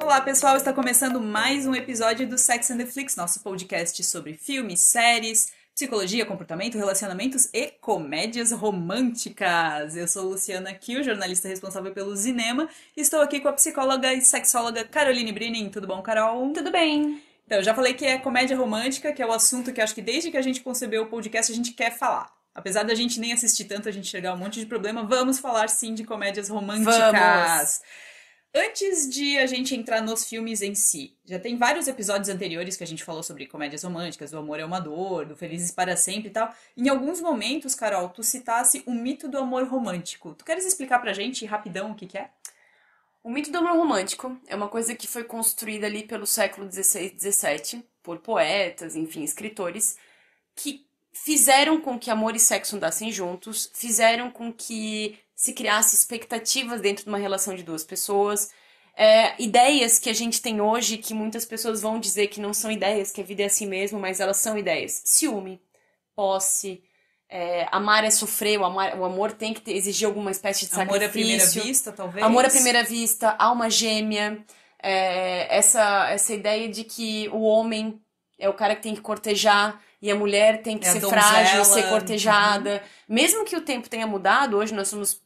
Olá pessoal, está começando mais um episódio do Sex and the Flix, nosso podcast sobre filmes, séries, psicologia, comportamento, relacionamentos e comédias românticas. Eu sou Luciana Kiel, jornalista responsável pelo cinema, e estou aqui com a psicóloga e sexóloga Caroline Brinin. Tudo bom, Carol? Tudo bem. Então, eu já falei que é comédia romântica, que é o assunto que acho que desde que a gente concebeu o podcast a gente quer falar. Apesar da gente nem assistir tanto, a gente enxergar um monte de problema, vamos falar sim de comédias românticas. Vamos! Antes de a gente entrar nos filmes em si, já tem vários episódios anteriores que a gente falou sobre comédias românticas, do Amor é uma Dor, do Felizes para Sempre e tal. Em alguns momentos, Carol, tu citasse o mito do amor romântico. Tu queres explicar pra gente, rapidão, o que é? O mito do amor romântico é uma coisa que foi construída ali pelo século XVI e XVII, por poetas, enfim, escritores, que fizeram com que amor e sexo andassem juntos, fizeram com que se criasse expectativas dentro de uma relação de duas pessoas, ideias que a gente tem hoje, que muitas pessoas vão dizer que não são ideias, que a vida é assim mesmo, mas elas são ideias. Ciúme, posse, amar é sofrer, o amor tem que exigir alguma espécie de sacrifício. Amor à primeira vista, talvez? Amor à primeira vista, alma gêmea, essa ideia de que o homem é o cara que tem que cortejar e a mulher tem que ser frágil, ser cortejada. Mesmo que o tempo tenha mudado, hoje nós somos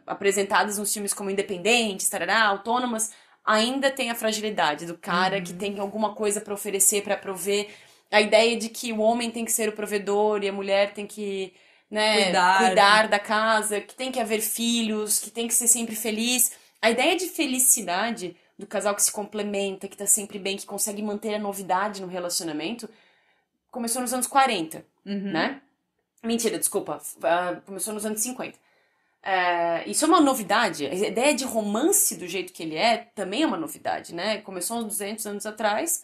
apresentadas nos filmes como independentes, tarará, autônomas, ainda tem a fragilidade do cara que tem alguma coisa pra oferecer, pra prover. A ideia de que o homem tem que ser o provedor e a mulher tem que cuidar da casa, que tem que haver filhos, que tem que ser sempre feliz. A ideia de felicidade do casal que se complementa, que tá sempre bem, que consegue manter a novidade no relacionamento, começou nos anos 40, né? Mentira, desculpa. Começou nos anos 50. Isso é uma novidade. A ideia de romance do jeito que ele também é uma novidade, né? Começou uns 200 anos atrás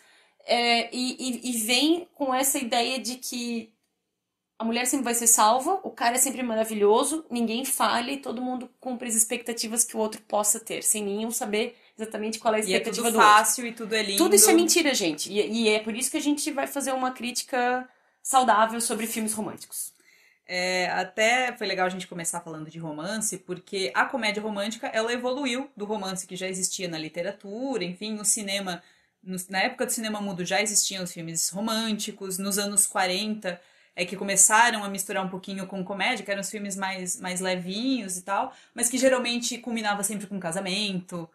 e vem com essa ideia de que a mulher sempre vai ser salva, o cara é sempre maravilhoso, ninguém falha e todo mundo cumpre as expectativas que o outro possa ter, sem nenhum saber exatamente qual é a expectativa do outro. E é tudo fácil e tudo é lindo. Tudo isso é mentira, gente. E é por isso que a gente vai fazer uma crítica saudável sobre filmes românticos. Até foi legal a gente começar falando de romance, porque a comédia romântica, ela evoluiu do romance que já existia na literatura, enfim, no cinema, na época do cinema mudo já existiam os filmes românticos, nos anos 40 que começaram a misturar um pouquinho com comédia, que eram os filmes mais levinhos e tal, mas que geralmente culminava sempre com casamento.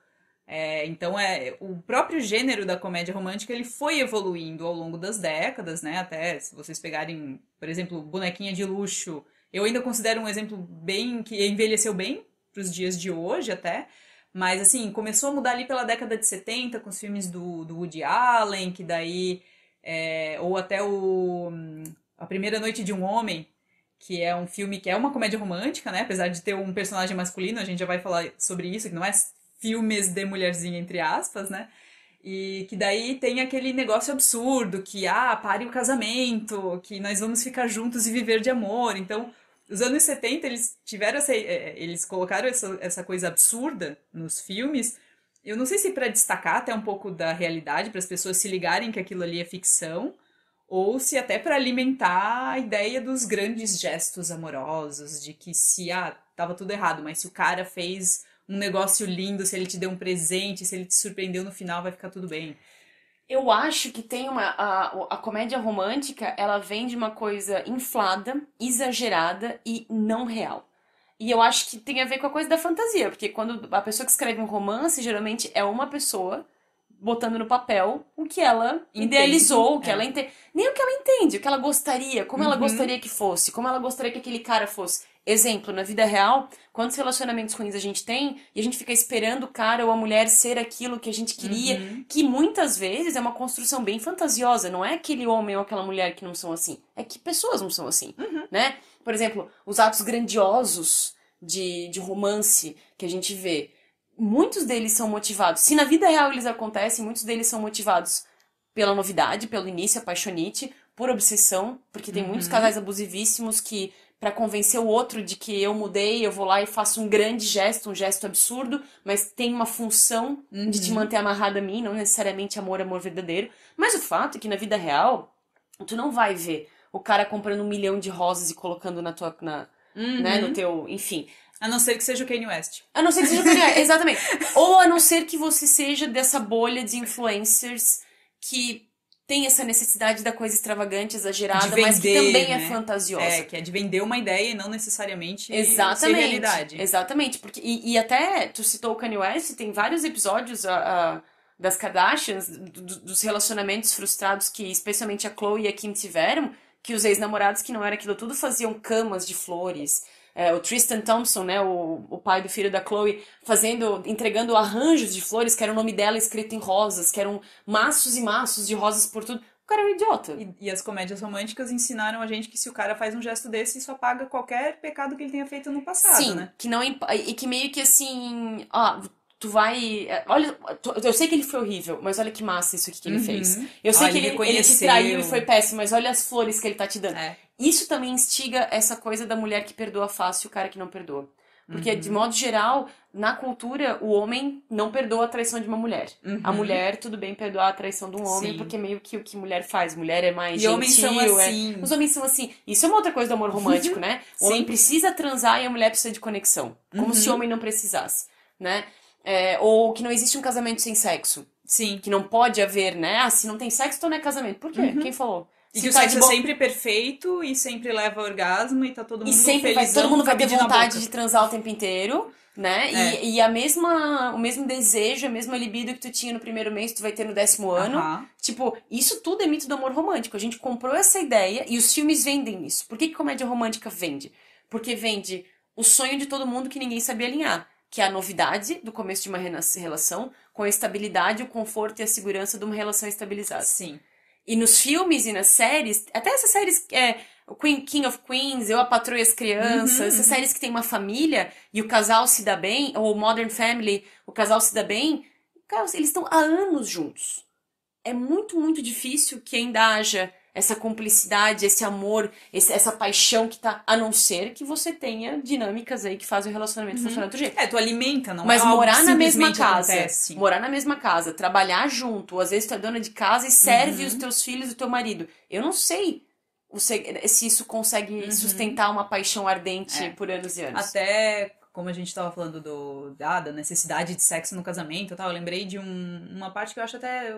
Então o próprio gênero da comédia romântica ele foi evoluindo ao longo das décadas, né? Até se vocês pegarem, por exemplo, Bonequinha de Luxo, eu ainda considero um exemplo bem que envelheceu bem para os dias de hoje até, mas assim, começou a mudar ali pela década de 70 com os filmes do Woody Allen, que daí ou até A Primeira Noite de um Homem, que é um filme que é uma comédia romântica, né? Apesar de ter um personagem masculino, a gente já vai falar sobre isso, que não é filmes de mulherzinha, entre aspas, né? E que daí tem aquele negócio absurdo, que, pare o casamento, que nós vamos ficar juntos e viver de amor. Então, os anos 70, eles tiveram eles colocaram essa coisa absurda nos filmes. Eu não sei se para destacar até um pouco da realidade, para as pessoas se ligarem que aquilo ali é ficção, ou se até para alimentar a ideia dos grandes gestos amorosos, de que se, tava tudo errado, mas se o cara fez um negócio lindo, se ele te deu um presente, se ele te surpreendeu no final, vai ficar tudo bem. Eu acho que tem a comédia romântica, ela vem de uma coisa inflada, exagerada e não real. E eu acho que tem a ver com a coisa da fantasia, porque quando a pessoa que escreve um romance, geralmente é uma pessoa botando no papel o que ela idealizou, o que ela entende. Nem o que ela entende, o que ela gostaria, como ela gostaria que fosse, como ela gostaria que aquele cara fosse. Exemplo, na vida real, quantos relacionamentos ruins a gente tem e a gente fica esperando o cara ou a mulher ser aquilo que a gente queria, que muitas vezes é uma construção bem fantasiosa, não é aquele homem ou aquela mulher que não são assim, é que pessoas não são assim, né? Por exemplo, os atos grandiosos de romance que a gente vê, muitos deles são motivados, se na vida real eles acontecem, muitos deles são motivados pela novidade, pelo início apaixonite, por obsessão, porque tem muitos casais abusivíssimos que, pra convencer o outro de que eu mudei, eu vou lá e faço um grande gesto, um gesto absurdo, mas tem uma função de te manter amarrado a mim, não necessariamente amor verdadeiro. Mas o fato é que na vida real, tu não vai ver o cara comprando 1 milhão de rosas e colocando na tua, né, no teu, enfim. A não ser que seja o Kanye West. A não ser que seja Kanye West, exatamente. Ou a não ser que você seja dessa bolha de influencers que tem essa necessidade da coisa extravagante, exagerada, De mas que vender, também é né? fantasiosa. Que é de vender uma ideia e não necessariamente ser Exatamente, realidade. exatamente. Porque, e até, tu citou o Kanye West, tem vários episódios das Kardashians, dos relacionamentos frustrados que especialmente a Khloe e a Kim tiveram, que os ex-namorados que não era aquilo tudo faziam camas de flores. O Tristan Thompson, né, o pai do filho da Khloe, entregando arranjos de flores, que era o nome dela escrito em rosas, que eram maços e maços de rosas por tudo. O cara é um idiota. E as comédias românticas ensinaram a gente que se o cara faz um gesto desse, isso apaga qualquer pecado que ele tenha feito no passado, Sim, né? que não e que meio que assim, tu vai, olha, eu sei que ele foi horrível, mas olha que massa isso aqui que ele fez. Eu sei que ele te traiu e foi péssimo, mas olha as flores que ele tá te dando. Isso também instiga essa coisa da mulher que perdoa fácil e o cara que não perdoa. Porque, de modo geral, na cultura, o homem não perdoa a traição de uma mulher. A mulher, tudo bem perdoar a traição de um homem, Sim. porque meio que o que mulher faz. Mulher é mais gentil. Homens são assim. Os homens são assim. Isso é uma outra coisa do amor romântico, né? O homem precisa transar e a mulher precisa de conexão. Como se o homem não precisasse, né? Ou que não existe um casamento sem sexo. Sim. Que não pode haver, né? Se não tem sexo, então não é casamento. Por quê? Quem falou? E que o sexo é sempre perfeito e sempre leva ao orgasmo e tá todo mundo felizão, todo mundo vai ter vontade de transar o tempo inteiro, né? E o mesmo desejo, a mesma libido que tu tinha no primeiro mês, tu vai ter no 10º ano. Tipo, isso tudo é mito do amor romântico. A gente comprou essa ideia e os filmes vendem isso. Por que comédia romântica vende? Porque vende o sonho de todo mundo que ninguém sabia alinhar. Que é a novidade do começo de uma relação com a estabilidade, o conforto e a segurança de uma relação estabilizada. Sim. E nos filmes e nas séries, até essas séries, o King of Queens, Eu, a Patroa e as Crianças, essas séries que tem uma família e o casal se dá bem, ou Modern Family, o casal se dá bem, cara, eles estão há anos juntos. É muito, muito difícil que ainda haja essa cumplicidade, esse amor, essa paixão que tá, a não ser que você tenha dinâmicas aí que fazem o relacionamento funcionar do jeito. Tu alimenta, não mas é algo morar na mesma casa, acontece. morar na mesma casa, trabalhar junto, às vezes tu é dona de casa e serve os teus filhos e o teu marido. Eu não sei se isso consegue sustentar uma paixão ardente por anos e anos. Até como a gente tava falando da necessidade de sexo no casamento e tal, eu lembrei de uma parte que eu acho até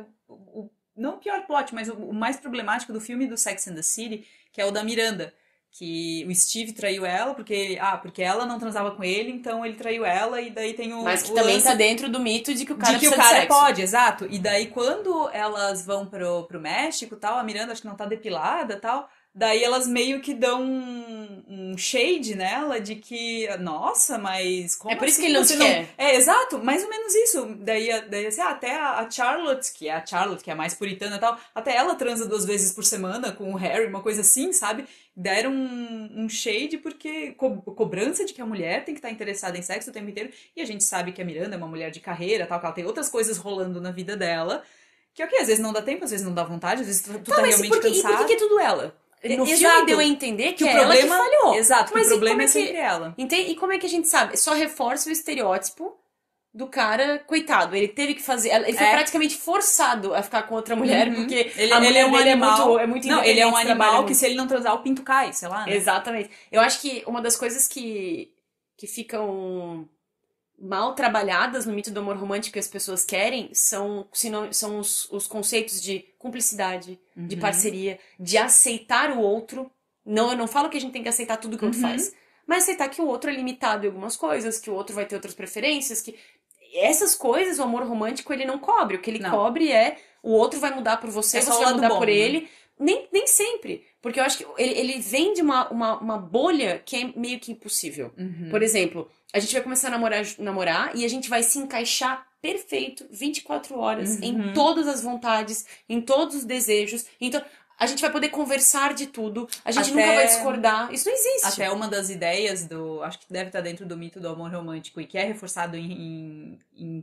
não o pior plot, mas o mais problemático do filme do Sex and the City, que é o da Miranda. Que o Steve traiu ela, porque ela não transava com ele, então ele traiu ela, e daí tem Mas que também tá dentro do mito de que o cara precisa de sexo. Pode, exato. E daí quando elas vão pro México, tal, a Miranda acho que não tá depilada, tal, daí elas meio que dão um shade nela de que, nossa, mas como é por isso assim que ele não te quer. Exato, mais ou menos isso. Daí assim, até a Charlotte, que é a mais puritana e tal, até ela transa 2 vezes por semana com o Harry, uma coisa assim, sabe? Deram um shade porque cobrança de que a mulher tem que estar interessada em sexo o tempo inteiro, e a gente sabe que a Miranda é uma mulher de carreira, tal, que ela tem outras coisas rolando na vida dela, que às vezes não dá tempo, às vezes não dá vontade, às vezes tu tá realmente cansado. E por que é tudo ela? No Exato. filme deu a entender que é ela que falhou. Exato, mas o problema é sempre ela. Entende? E como é que a gente sabe? Só reforça o estereótipo do cara, coitado. Ele teve que fazer... Ele foi praticamente forçado a ficar com outra mulher, porque a mulher é um animal. É muito não, ele é um animal que se ele não transar, o pinto cai, sei lá, né? Exatamente. Eu acho que uma das coisas que ficam mal trabalhadas no mito do amor romântico que as pessoas querem são os conceitos de cumplicidade, de parceria, de aceitar o outro. Não, eu não falo que a gente tem que aceitar tudo que o outro faz, mas aceitar que o outro é limitado em algumas coisas, que o outro vai ter outras preferências, que essas coisas o amor romântico ele não cobre. O que ele cobre é o outro vai mudar por você, você vai mudar por ele. Nem sempre. Porque eu acho que ele vem de uma bolha que é meio que impossível. Por exemplo, a gente vai começar a namorar e a gente vai se encaixar perfeito 24 horas em todas as vontades, em todos os desejos. Então, a gente vai poder conversar de tudo, a gente nunca vai discordar. Isso não existe. Até uma das ideias acho que deve estar dentro do mito do amor romântico e que é reforçado em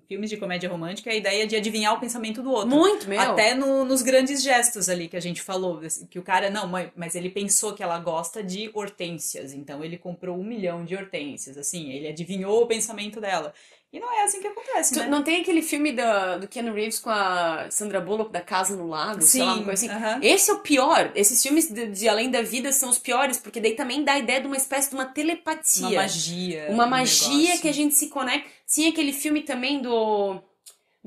filmes de comédia romântica, é a ideia de adivinhar o pensamento do outro. Muito, meu. Até nos grandes gestos ali que a gente falou, que o cara, não, mas ele pensou que ela gosta de hortênsias, então ele comprou 1 milhão de hortênsias, assim, ele adivinhou o pensamento dela. E não é assim que acontece, né? Não tem aquele filme do Keanu Reeves com a Sandra Bullock da Casa no Lago, sei lá, uma coisa assim. Esse é o pior. Esses filmes de Além da Vida são os piores, porque daí também dá a ideia de uma espécie de uma telepatia. Uma magia. Uma magia que a gente se conecta. Tinha aquele filme também do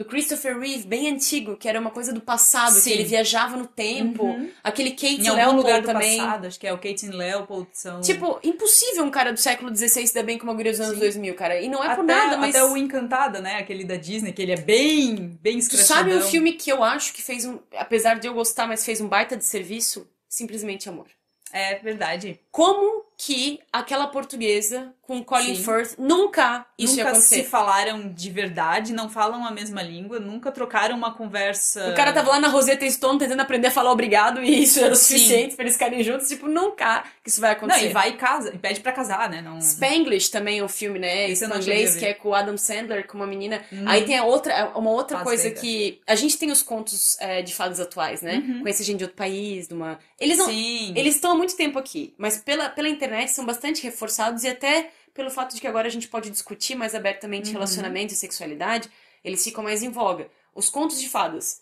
Christopher Reeve, bem antigo, que era uma coisa do passado, que ele viajava no tempo. Aquele Kate em algum Leopold lugar do também. passado, acho que é o Kate Leopold. São... Tipo, impossível um cara do século XVI se dar bem com uma guria dos anos 2000, cara. E não é por nada, mas... Até o Encantada, né? Aquele da Disney, que ele é bem Tu escrachadão. sabe um filme que eu acho que fez apesar de eu gostar, mas fez um baita de serviço? Simplesmente Amor. É verdade. Como que aquela portuguesa com Colin Firth nunca isso ia acontecer? Se falaram de verdade, não falam a mesma língua, nunca trocaram uma conversa. O cara tava lá na Rosetta Stone tentando aprender a falar obrigado e isso era o suficiente pra eles ficarem juntos. Tipo, nunca que isso vai acontecer. Não, e vai e casa, e pede pra casar, né? Não... Spanglish também é um filme, né? Spanglish, que é com o Adam Sandler, com uma menina. Aí tem uma outra coisa que... A gente tem os contos de fadas atuais, né? Conhece gente de outro país, de uma... Eles não... Eles estão há muito tempo aqui, mas pela internet são bastante reforçados e até pelo fato de que agora a gente pode discutir mais abertamente relacionamento e sexualidade, eles ficam mais em voga. Os contos de fadas.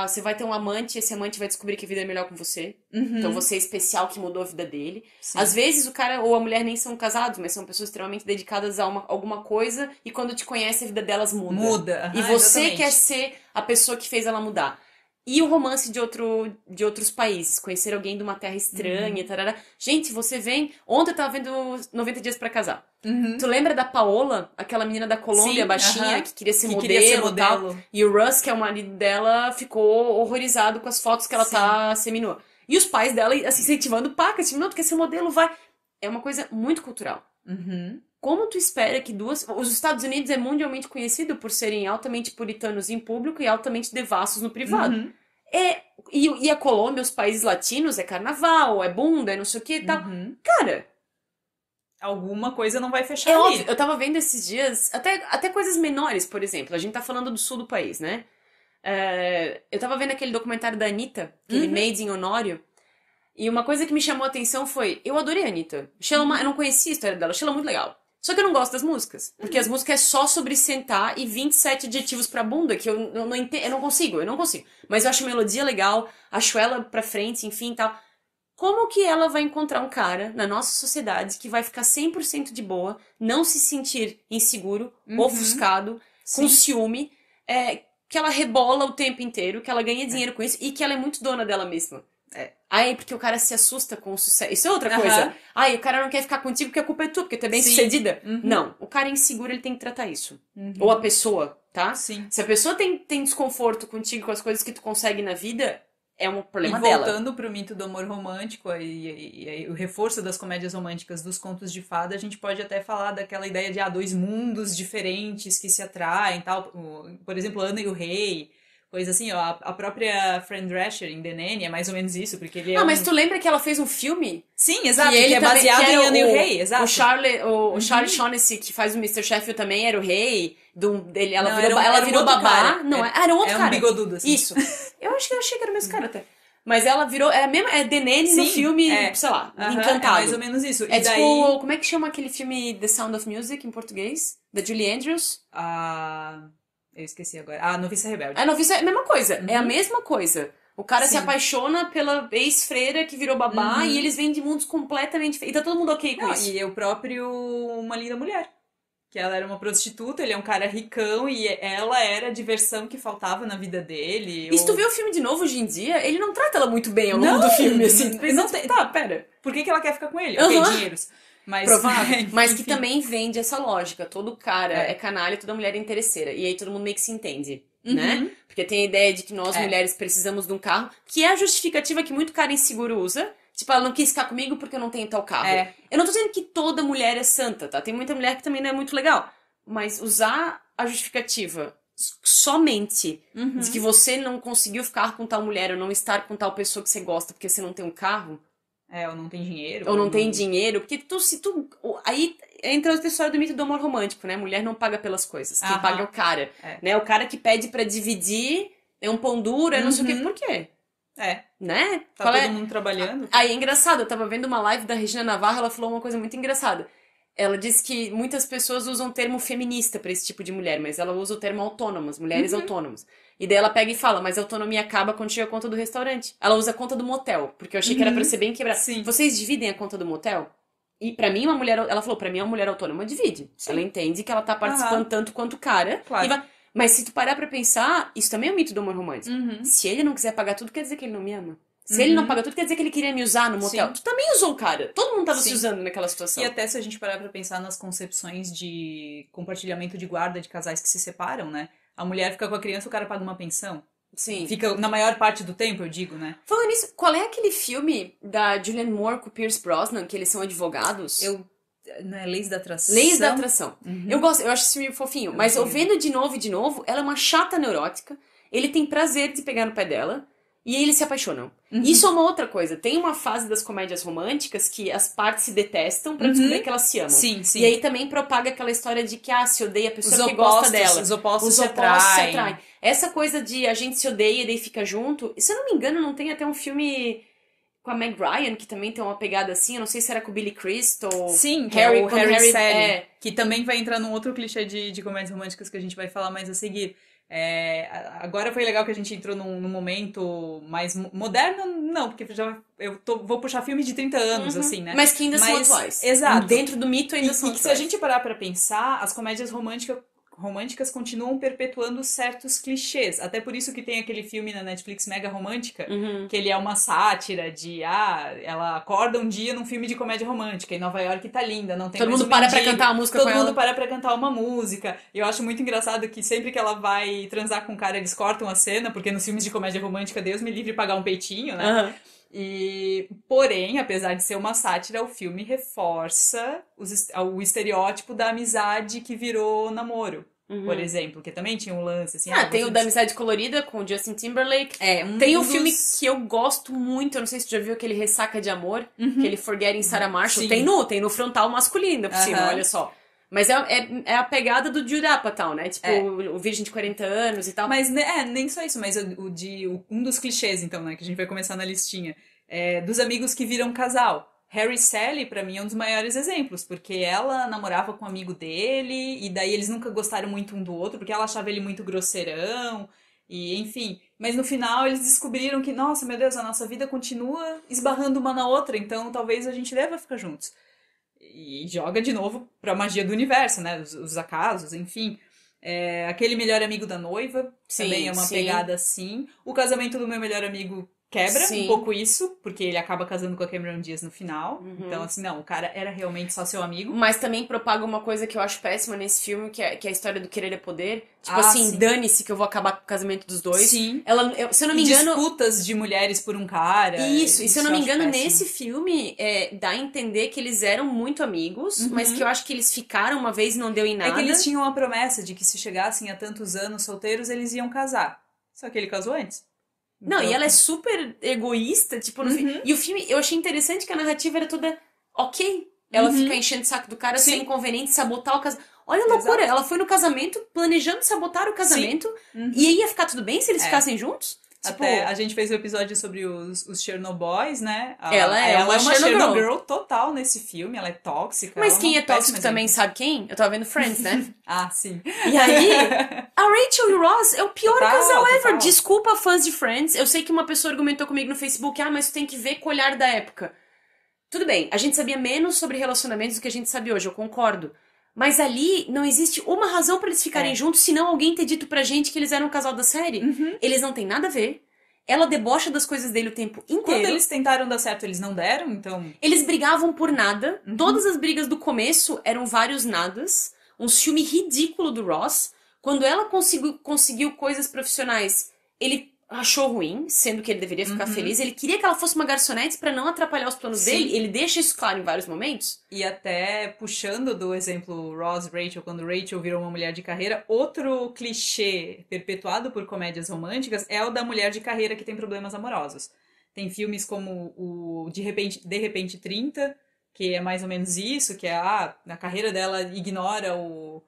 Você vai ter um amante, esse amante vai descobrir que a vida é melhor com você. Então você é especial que mudou a vida dele. Sim. Às vezes o cara ou a mulher nem são casados, mas são pessoas extremamente dedicadas a alguma coisa e quando te conhece a vida delas muda. E você quer ser a pessoa que fez ela mudar. E o romance de outros países. Conhecer alguém de uma terra estranha, tarará. Gente, você vem... Ontem eu tava vendo 90 Dias pra Casar. Tu lembra da Paola? Aquela menina da Colômbia, baixinha, que queria ser modelo e tal. E o Russ, que é o marido dela, ficou horrorizado com as fotos que ela tá seminua. E os pais dela, assim, incentivando paca. Tipo, não, tu quer ser modelo, vai. É uma coisa muito cultural. Como tu espera que Os Estados Unidos é mundialmente conhecido por serem altamente puritanos em público e altamente devassos no privado. E a Colômbia, os países latinos, é carnaval, é bunda, é não sei o que e tal. Cara... Alguma coisa não vai fechar ali. Óbvio. Eu tava vendo esses dias, até coisas menores, por exemplo. A gente tá falando do sul do país, né? Eu tava vendo aquele documentário da Anitta, aquele Made in Honório. E uma coisa que me chamou a atenção foi... Eu adorei a Anitta. Eu não conhecia a história dela, achei ela muito legal. Só que eu não gosto das músicas. Porque as músicas é só sobre sentar e 27 adjetivos pra bunda, que eu não entendo, eu não consigo. Mas eu acho a melodia legal, acho ela pra frente, enfim, tal. Como que ela vai encontrar um cara na nossa sociedade que vai ficar 100% de boa, não se sentir inseguro, ofuscado, com ciúme, que ela rebola o tempo inteiro, que ela ganha dinheiro com isso e que ela é muito dona dela mesma. Aí, porque o cara se assusta com o sucesso. Isso é outra coisa. O cara não quer ficar contigo porque a culpa é tua, porque tu é bem sucedida. Não, o cara é inseguro, ele tem que tratar isso. Ou a pessoa, tá? Sim. Se a pessoa tem desconforto contigo com as coisas que tu consegue na vida, é um problema dela. E voltando pro mito do amor romântico e o reforço das comédias românticas dos contos de fada, a gente pode até falar daquela ideia de dois mundos diferentes que se atraem, tal. Por exemplo, Ana e o Rei. Coisa assim, ó, a própria Fran Drescher em The Nanny é mais ou menos isso, porque ele é mas tu lembra que ela fez um filme? Sim, exato, que é baseado em Ana e o Rei, exato. O Charlie Shaughnessy, que faz o Mr. Sheffield também, era o rei ela virou babá. Não, era um outro cara. Um bigodudo, assim. Isso. Eu achei que era o mesmo cara até. Mas ela virou, é The Nanny no filme, sei lá, Encantado. É mais ou menos isso. E daí... tipo, como é que chama aquele filme The Sound of Music em português? Da Julie Andrews? Eu esqueci agora. A Noviça Rebelde. A Noviça é a mesma coisa. É a mesma coisa. O cara se apaixona pela ex-freira que virou babá e eles vêm de mundos completamente diferentes. E tá todo mundo ok com isso. E o próprio Uma Linda Mulher. Que ela era uma prostituta, ele é um cara ricão e ela era a diversão que faltava na vida dele. E se tu vê o filme de novo hoje em dia, ele não trata ela muito bem ao longo do filme, assim. Não tem... Tá, pera. Por que ela quer ficar com ele? Dinheiros. Mas, provável. Mas que também vende essa lógica. Todo cara é canalha, toda mulher é interesseira. E aí todo mundo meio que se entende, né? Porque tem a ideia de que nós, mulheres, precisamos de um carro, que é a justificativa que muito cara inseguro usa. Tipo, ela não quis ficar comigo porque eu não tenho tal carro. Eu não tô dizendo que toda mulher é santa, tá? Tem muita mulher que também não é muito legal. Mas usar a justificativa somente de que você não conseguiu ficar com tal mulher ou não estar com tal pessoa que você gosta porque você não tem um carro... ou não tem dinheiro. Ou não tem dinheiro. Porque aí entra outra história do mito do amor romântico, né? Mulher não paga pelas coisas. Quem paga é o cara. Né? O cara que pede pra dividir é um pão duro, é não sei o quê. Por quê? Né? Tá todo mundo trabalhando. Aí é engraçado, eu tava vendo uma live da Regina Navarro, ela falou uma coisa muito engraçada. Ela diz que muitas pessoas usam o termo feminista pra esse tipo de mulher, mas ela usa o termo autônomas, mulheres autônomas. E daí ela pega e fala, mas a autonomia acaba quando chega a conta do restaurante. Ela usa a conta do motel, porque eu achei que era pra ser bem quebrado. Sim. Vocês dividem a conta do motel? E pra mim, ela falou, pra mim, uma mulher autônoma divide. Sim. Ela entende que ela tá participando tanto quanto o cara. Claro. Mas se tu parar pra pensar, isso também é um mito do amor romântico. Se ele não quiser pagar tudo, quer dizer que ele não me ama. Se ele não paga tudo, quer dizer que ele queria me usar no motel. Sim. Tu também usou o cara. Todo mundo tava se usando naquela situação. E até se a gente parar pra pensar nas concepções de compartilhamento de guarda de casais que se separam, né? A mulher fica com a criança, o cara paga uma pensão. Sim. Fica na maior parte do tempo, eu digo, né? Falando nisso, qual é aquele filme da Julianne Moore com o Pierce Brosnan, que eles são advogados? Não é Leis da Atração? Leis da Atração. Eu acho esse filme fofinho. Mas eu vendo de novo e de novo, ela é uma chata neurótica. Ele tem prazer de pegar no pé dela. E aí eles se apaixonam. Isso é uma outra coisa. Tem uma fase das comédias românticas que as partes se detestam pra descobrir que elas se amam. Sim, sim. E aí também propaga aquela história de que, se odeia a pessoa que gosta dela. Os opostos se atraem. atraem. Essa coisa de a gente se odeia e daí fica junto. Se eu não me engano, não tem até um filme com a Meg Ryan, que também tem uma pegada assim. Eu não sei se era com o Billy Crystal. Sim, que Harry, é o Harry Sally. Que também vai entrar num outro clichê de comédias românticas que a gente vai falar mais a seguir. Agora foi legal que a gente entrou num momento mais moderno, não, porque vou puxar filmes de 30 anos, assim, né? Mas que ainda são atuais. Exato. Dentro do mito ainda são atuais. E se a gente parar pra pensar, as comédias românticas continuam perpetuando certos clichês. Até por isso que tem aquele filme na Netflix Mega Romântica, que ele é uma sátira de, ela acorda um dia num filme de comédia romântica, e Nova York tá linda, não tem todo mais mundo um para mendigo, pra cantar a música todo com ela. mundo para pra cantar uma música. E eu acho muito engraçado que sempre que ela vai transar com um cara, eles cortam a cena, porque nos filmes de comédia romântica, Deus me livre de pagar um peitinho, né? Porém, apesar de ser uma sátira, o filme reforça o estereótipo da amizade que virou namoro. Por exemplo, que também tinha um lance assim. Tem o da Amizade Colorida com o Justin Timberlake. Tem um filme que eu gosto muito, eu não sei se tu já viu aquele Ressaca de Amor, aquele Forgetting Sarah Marshall. Tem no frontal masculino por cima, olha só. Mas é a pegada do Judd Apatow, né? Tipo, o virgem de 40 anos e tal. Mas nem só isso, mas um dos clichês, então, né? Que a gente vai começar na listinha. Dos amigos que viram casal. Harry e Sally, pra mim, é um dos maiores exemplos, porque ela namorava com um amigo dele, e daí eles nunca gostaram muito um do outro, porque ela achava ele muito grosseirão, e enfim. Mas no final eles descobriram que, nossa, meu Deus, a nossa vida continua esbarrando uma na outra, então talvez a gente deva ficar juntos. E joga de novo pra magia do universo, né? Os acasos, enfim. Aquele melhor amigo da noiva, também é uma pegada assim. O casamento do meu melhor amigo quebra um pouco isso, porque ele acaba casando com a Cameron Diaz no final. Então, assim, não, o cara era realmente só seu amigo. Mas também propaga uma coisa que eu acho péssima nesse filme, que é a história do querer é poder. Tipo dane-se que eu vou acabar com o casamento dos dois. Sim. Se eu não me engano... disputas de mulheres por um cara. Isso, e se eu não me engano, nesse filme, dá a entender que eles eram muito amigos, mas que eu acho que eles ficaram uma vez e não deu em nada. É que eles tinham a promessa de que se chegassem a tantos anos solteiros, eles iam casar. Só que ele casou antes. Não, e ela é super egoísta, tipo, no fim. E o filme, eu achei interessante que a narrativa era toda ok. Ela fica enchendo o saco do cara sem inconveniente, sabotar o casamento. Olha a loucura, ela foi no casamento planejando sabotar o casamento e aí ia ficar tudo bem se eles ficassem juntos? Tipo, até a gente fez um episódio sobre os Chernobyls, né? Ela é uma Chernobyl total nesse filme, ela é tóxica. Mas quem é tóxico também sabe quem? Eu tava vendo Friends, né? Sim. E aí, a Rachel e o Ross é o pior casal ever. Desculpa, fãs de Friends. Eu sei que uma pessoa argumentou comigo no Facebook, mas tu tem que ver com o olhar da época. Tudo bem, a gente sabia menos sobre relacionamentos do que a gente sabe hoje, eu concordo. Mas ali não existe uma razão pra eles ficarem juntos, senão alguém ter dito pra gente que eles eram um casal da série. Eles não têm nada a ver. Ela debocha das coisas dele o tempo inteiro. Quando eles tentaram dar certo, eles não deram, então... Eles brigavam por nada. Todas as brigas do começo eram vários nadas. Um ciúme ridículo do Ross. Quando ela conseguiu coisas profissionais, ele achou ruim, sendo que ele deveria ficar feliz. Ele queria que ela fosse uma garçonete pra não atrapalhar os planos dele. Ele deixa isso claro em vários momentos. E até puxando do exemplo Ross, Rachel, quando Rachel virou uma mulher de carreira, outro clichê perpetuado por comédias românticas é o da mulher de carreira que tem problemas amorosos. Tem filmes como o De Repente 30, que é mais ou menos isso, que é na carreira dela ignora o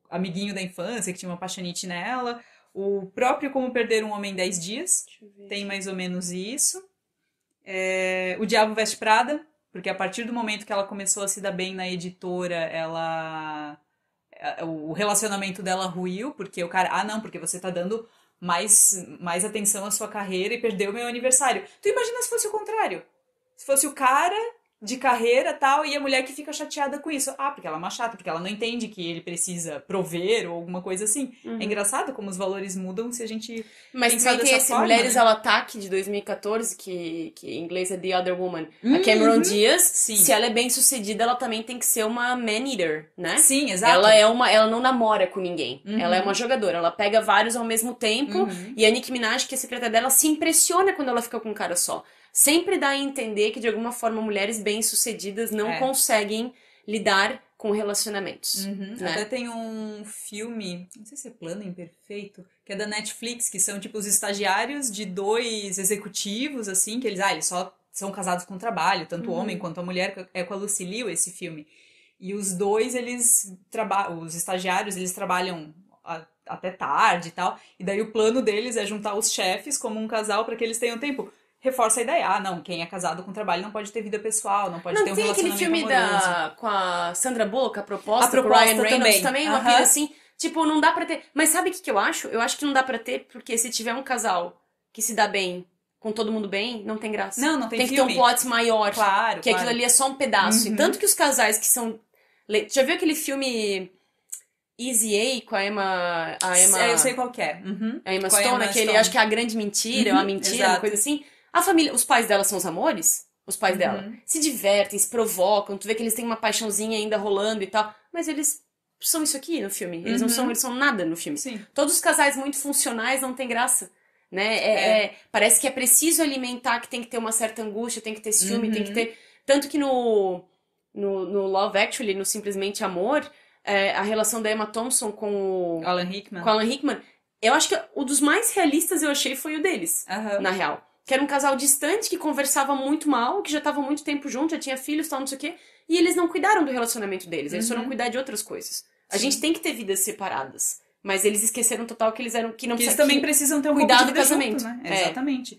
amiguinho da infância que tinha uma paixonite nela. O próprio Como Perder um Homem em 10 Dias tem mais ou menos isso. O Diabo Veste Prada, porque a partir do momento que ela começou a se dar bem na editora, o relacionamento dela ruiu, porque o cara, não, porque você tá dando mais atenção à sua carreira e perdeu o meu aniversário. Tu imagina se fosse o contrário? Se fosse o cara de carreira tal, e a mulher que fica chateada com isso. Porque ela é uma chata, porque ela não entende que ele precisa prover ou alguma coisa assim. É engraçado como os valores mudam se a gente Mas pensar também tem dessa esse forma, Mulheres né? ao Ataque de 2014, que em inglês é The Other Woman. A Cameron Diaz, Sim. se ela é bem sucedida, ela também tem que ser uma man-eater, né? Sim, exato. Ela não namora com ninguém. Ela é uma jogadora. Ela pega vários ao mesmo tempo. E a Nicki Minaj, que é a secretária dela, se impressiona quando ela fica com um cara só. Sempre dá a entender que, de alguma forma, mulheres bem-sucedidas não conseguem lidar com relacionamentos. Né? Até tem um filme, não sei se é Plano Imperfeito, que é da Netflix, que são tipo os estagiários de dois executivos, assim, que eles só são casados com trabalho, tanto o homem quanto a mulher, é com a Lucy Liu esse filme. E os dois, os estagiários, eles trabalham até tarde e tal, e daí o plano deles é juntar os chefes como um casal para que eles tenham tempo. Reforça a ideia, não, quem é casado com trabalho não pode ter vida pessoal, não pode ter um relacionamento tem aquele filme amoroso. com a Sandra Bullock, A Proposta, A com o Ryan Proposta Reynolds, também uma pira Aham. assim, tipo, não dá pra ter... Mas sabe o que eu acho? Eu acho que não dá pra ter, porque se tiver um casal que se dá bem, com todo mundo bem, não tem graça. Não tem Tem que filme. ter um plot maior, Claro, que aquilo ali é só um pedaço. E tanto que os casais que são... Já viu aquele filme Easy A com a Emma... Eu sei qual que é. A Emma Com a Stone, Emma aquele, Stone. acho que é A Grande Mentira, ou A Mentira, uma exato. coisa assim. A família, os pais dela são os amores, os pais dela se divertem, se provocam, tu vê que eles têm uma paixãozinha ainda rolando e tal, mas eles são isso aqui no filme, eles não são, eles são nada no filme. Sim. Todos os casais muito funcionais não tem graça, né? Parece que é preciso alimentar, que tem que ter uma certa angústia, tem que ter ciúme, tem que ter... Tanto que no Love Actually, no Simplesmente Amor, a relação da Emma Thompson com o Alan Rickman. com Alan Rickman, eu acho que o dos mais realistas eu achei foi o deles, na real. Que era um casal distante, que conversava muito mal, que já tava há muito tempo junto, já tinha filhos, tal, não sei o quê. E eles não cuidaram do relacionamento deles, eles foram cuidar de outras coisas. A gente tem que ter vidas separadas. Mas eles esqueceram total que eles eram... Que eles também precisam ter um cuidar pouco de do casamento. Junto, né? Exatamente.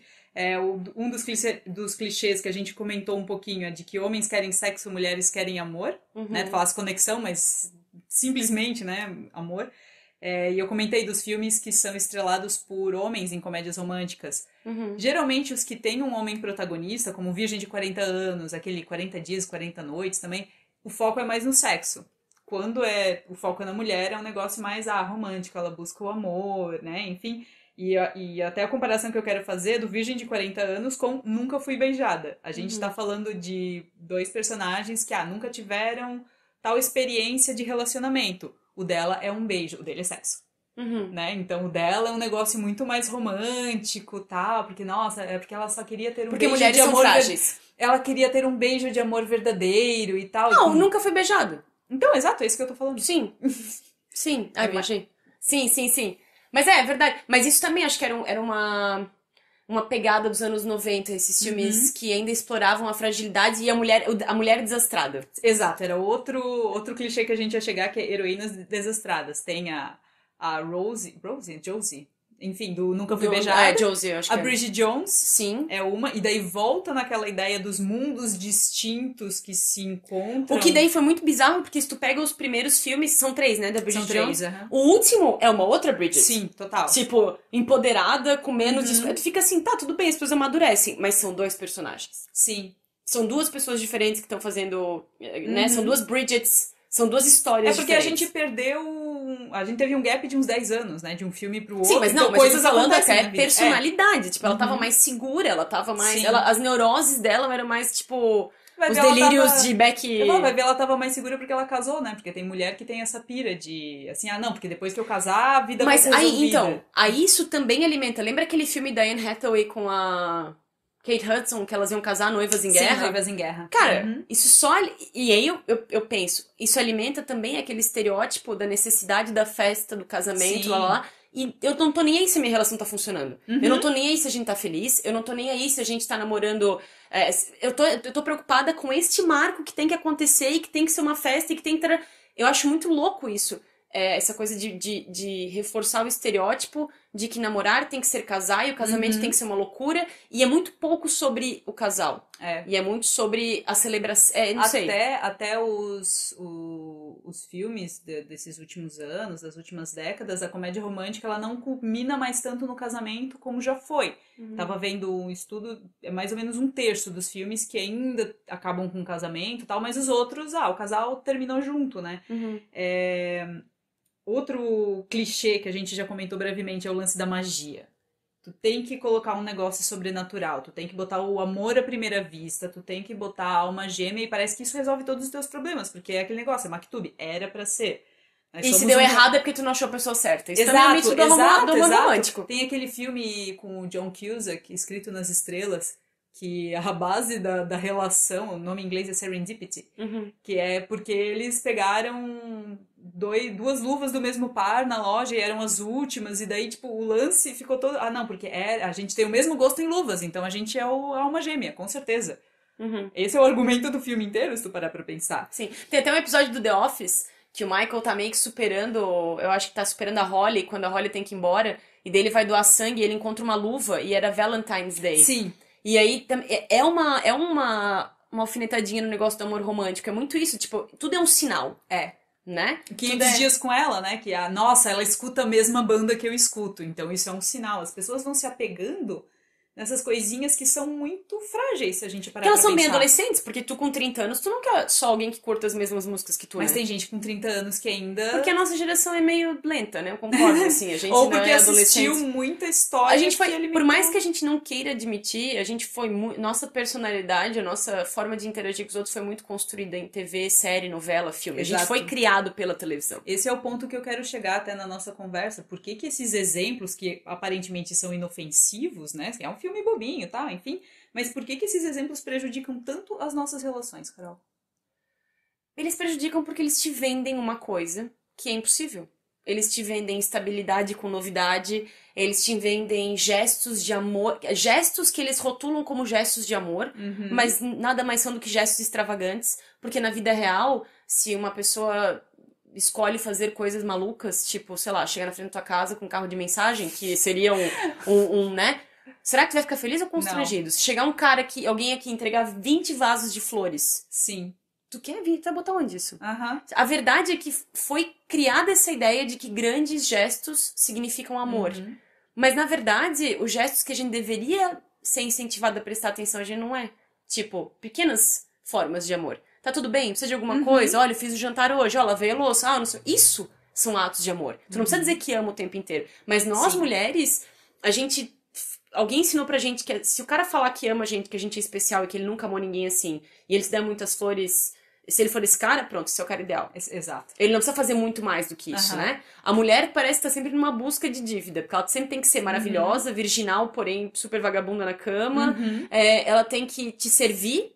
Um dos clichês que a gente comentou um pouquinho é de que homens querem sexo, mulheres querem amor. Né? Tu falasse conexão, mas simplesmente, né? Amor. E eu comentei dos filmes que são estrelados por homens em comédias românticas. Geralmente os que têm um homem protagonista, como Virgem de 40 anos, aquele 40 dias, 40 noites também, o foco é mais no sexo. Quando o foco é na mulher, é um negócio mais romântico, ela busca o amor, né? Enfim, e até a comparação que eu quero fazer é do Virgem de 40 anos com Nunca Fui Beijada. A gente tá falando de dois personagens que nunca tiveram tal experiência de relacionamento. O dela é um beijo, o dele é sexo. Né? Então o dela é um negócio muito mais romântico, tal, porque, nossa, porque ela só queria ter um Porque beijo mulheres de são amor. frágeis. Ela queria ter um beijo de amor verdadeiro e tal. Não, nunca foi beijado. Então, exato, é isso que eu tô falando. Sim. Sim. Ai, beijei. Sim. Mas é verdade. Mas isso também acho que era uma pegada dos anos 90, esses filmes que ainda exploravam a fragilidade e a mulher desastrada. Exato, era outro clichê que a gente ia chegar, que é heroínas desastradas. Tem a Josie, enfim, do Nunca Fui Beijada. Josie, eu acho a que Bridget Jones Sim. é uma, e daí volta naquela ideia dos mundos distintos que se encontram. O que daí foi muito bizarro, porque se tu pega os primeiros filmes, são 3, né, da Bridget Jones. O último é uma outra Bridget. Sim, total. Tipo, empoderada, com menos... Tu fica assim, tá, tudo bem, as pessoas amadurecem, mas são 2 personagens. Sim. São 2 pessoas diferentes que estão fazendo, né, são 2 Bridgets, são 2 histórias diferentes. É porque diferentes. a gente perdeu... A gente teve um gap de uns 10 anos, né, de um filme pro outro. Sim, mas não, então, mas coisas eu tô falando acontecem até personalidade. Tipo, ela tava mais segura, ela tava mais... as neuroses dela eram mais, tipo... Os delírios de Beck... Vai ver, ela tava mais segura porque ela casou, né? Porque tem mulher que tem essa pira de... Assim, não, porque depois que eu casar, a vida vai ser resolvida. Então, aí isso também alimenta. Lembra aquele filme da Anne Hathaway com a Kate Hudson, que elas iam casar Noivas em Guerra? Sim, Noivas em Guerra. Cara, isso só... E aí eu penso, isso alimenta também aquele estereótipo da necessidade da festa, do casamento, lá. E eu não tô nem aí se a minha relação tá funcionando. Eu não tô nem aí se a gente tá feliz. Eu não tô nem aí se a gente tá namorando... eu tô preocupada com este marco que tem que acontecer e que tem que ser uma festa e que tem que ter... Eu acho muito louco isso. essa coisa de reforçar o estereótipo de que namorar tem que ser casar e o casamento tem que ser uma loucura. E é muito pouco sobre o casal. E é muito sobre a celebração. Não sei. Até os filmes desses últimos anos, das últimas décadas, a comédia romântica ela não culmina mais tanto no casamento como já foi. Tava vendo um estudo, é mais ou menos um terço dos filmes que ainda acabam com um casamento e tal, mas os outros, o casal terminou junto, né? Outro clichê que a gente já comentou brevemente é o lance da magia. Tu tem que colocar um negócio sobrenatural, tu tem que botar o amor à primeira vista, tu tem que botar a alma gêmea e parece que isso resolve todos os teus problemas, porque é aquele negócio, é Maktub, era pra ser. E se deu errado é porque tu não achou a pessoa certa. Isso também é o mito do amor romântico. Tem aquele filme com o John Cusack, Escrito nas Estrelas, que a base da relação, o nome em inglês é Serendipity, que é porque eles pegaram duas luvas do mesmo par na loja e eram as últimas, e daí, tipo, o lance ficou todo... não, porque a gente tem o mesmo gosto em luvas, então a gente é a alma gêmea, com certeza. Esse é o argumento do filme inteiro, se tu parar pra pensar. Sim. Tem até um episódio do The Office que o Michael tá meio que superando, eu acho que tá superando a Holly, quando a Holly tem que ir embora, e daí ele vai doar sangue e ele encontra uma luva, e era Valentine's Day. Sim. E aí é uma alfinetadinha no negócio do amor romântico. É muito isso, tipo, tudo é um sinal. Né? 500 dias com ela, né? Que nossa, ela escuta a mesma banda que eu escuto. Então isso é um sinal. As pessoas vão se apegando nessas coisinhas que são muito frágeis, se a gente parar pra pensar. Porque elas são bem adolescentes, porque tu com 30 anos, tu não quer só alguém que curta as mesmas músicas que tu, Mas né? tem gente com 30 anos que ainda... Porque a nossa geração é meio lenta, né? Eu concordo, assim, a gente Ou não porque é assistiu adolescente. muita história A gente foi, que ele por mais que a gente não queira admitir, a gente foi nossa personalidade, a nossa forma de interagir com os outros foi muito construída em TV, série, novela, filme. Exato. A gente foi criado pela televisão. Esse é o ponto que eu quero chegar até na nossa conversa. Por que esses exemplos que aparentemente são inofensivos, né? É um filme bobinho, tá? Enfim. Mas por que esses exemplos prejudicam tanto as nossas relações, Carol? Eles prejudicam porque eles te vendem uma coisa que é impossível. Eles te vendem estabilidade com novidade, eles te vendem gestos de amor, gestos que eles rotulam como gestos de amor, mas nada mais são do que gestos extravagantes, porque na vida real, se uma pessoa escolhe fazer coisas malucas, tipo, sei lá, chegar na frente da tua casa com um carro de mensagem, que seria né? Será que tu vai ficar feliz ou constrangido? Não. Se chegar alguém aqui entregar 20 vasos de flores. Sim. Tu quer vir? Tu vai botar onde isso? Uhum. A verdade é que foi criada essa ideia de que grandes gestos significam amor. Mas, na verdade, os gestos que a gente deveria ser incentivado a prestar atenção, a gente não é. Tipo, pequenas formas de amor. Tá tudo bem? Precisa de alguma coisa? Olha, eu fiz o jantar hoje. Ó, lavei a louça. Não sei. Isso são atos de amor. Tu não precisa dizer que ama o tempo inteiro. Mas nós, mulheres, alguém ensinou pra gente que se o cara falar que ama a gente, que a gente é especial e que ele nunca amou ninguém assim, e ele se der muitas flores, se ele for esse cara, pronto, esse é o cara ideal. Exato. Ele não precisa fazer muito mais do que isso, né? A mulher parece estar sempre numa busca de dívida, porque ela sempre tem que ser maravilhosa, virginal, porém super vagabunda na cama. Ela tem que te servir,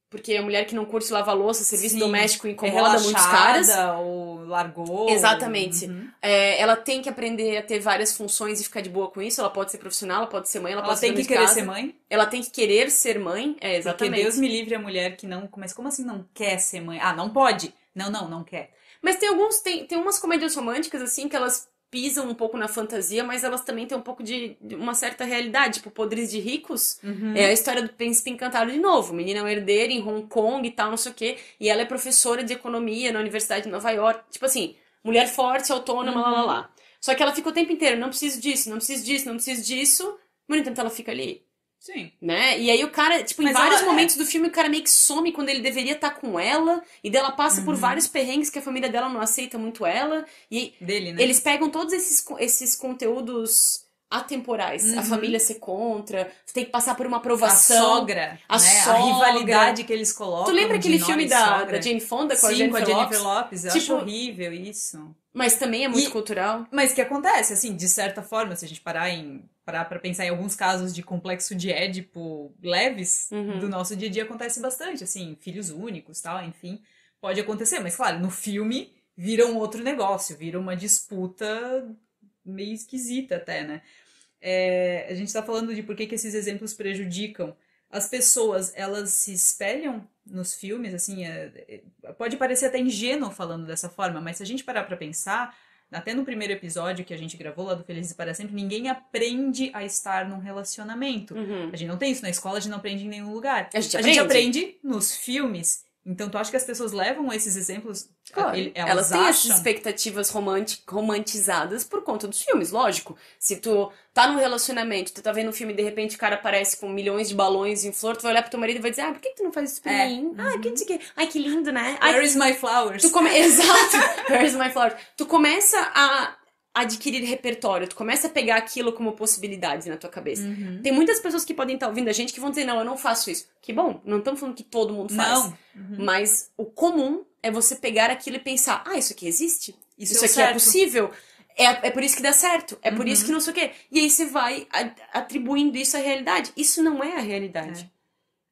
porque a mulher que não curte lavar louça, serviço doméstico incomoda muitos caras. Ou largou. Exatamente. Ela tem que aprender a ter várias funções e ficar de boa com isso. Ela pode ser profissional, ela pode ser mãe, ela pode ser tem que querer ser mãe. Ela tem que querer ser mãe, exatamente. Porque Deus me livre a mulher que não... Mas como assim não quer ser mãe? Não pode? Não quer. Mas tem umas comédias românticas, assim, que elas pisam um pouco na fantasia, mas elas também têm um pouco de uma certa realidade. Tipo, Podres de Ricos é a história do Príncipe Encantado de novo. Menina é uma herdeira em Hong Kong e tal, não sei o quê. E ela é professora de economia na Universidade de Nova York. Tipo assim, mulher forte, autônoma, lá. Só que ela fica o tempo inteiro, não preciso disso, não preciso disso, não preciso disso. Mas, no entanto, ela fica ali. Sim. Né? E aí o cara, tipo, em vários momentos do filme, o cara meio que some quando ele deveria estar com ela. E daí ela passa por vários perrengues que a família dela não aceita muito ela. E dele, né? Eles pegam todos esses conteúdos atemporais. A família ser contra, você tem que passar por uma aprovação. A sogra. A rivalidade que eles colocam. Tu lembra aquele filme da Jane Fonda com a Jennifer Lopez? Eu acho horrível isso. Mas também é muito cultural. Mas que acontece, assim, de certa forma, se a gente parar pra pensar em alguns casos de complexo de Édipo leves, do nosso dia a dia acontece bastante, assim, filhos únicos, tal, enfim, pode acontecer. Mas, claro, no filme vira um outro negócio, vira uma disputa meio esquisita até, né? A gente tá falando de por que esses exemplos prejudicam as pessoas, elas se espelham nos filmes, assim, pode parecer até ingênuo falando dessa forma, mas se a gente parar pra pensar, até no primeiro episódio que a gente gravou lá do Felizes para Sempre, ninguém aprende a estar num relacionamento. Uhum. A gente não tem isso na escola, a gente não aprende em nenhum lugar. A gente gente aprende nos filmes. Então, tu acha que as pessoas levam esses exemplos? Claro. Elas têm essas expectativas romantizadas por conta dos filmes, lógico. Se tu tá num relacionamento, tu tá vendo um filme e de repente o cara aparece com milhões de balões em flor, tu vai olhar pro teu marido e vai dizer, por que tu não faz isso pra mim? Que não sei o quê. Ai, que lindo, né? Where is my flowers? Exato. Where is my flowers? Tu começa a adquirir repertório, tu começa a pegar aquilo como possibilidade na tua cabeça. Uhum. Tem muitas pessoas que podem estar ouvindo a gente que vão dizer, não, eu não faço isso. Que bom, não estamos falando que todo mundo faz. Não. Uhum. Mas o comum é você pegar aquilo e pensar, isso aqui existe? Isso aqui certo. É possível? É por isso que dá certo. É por isso que não sei o quê. E aí você vai atribuindo isso à realidade. Isso não é a realidade.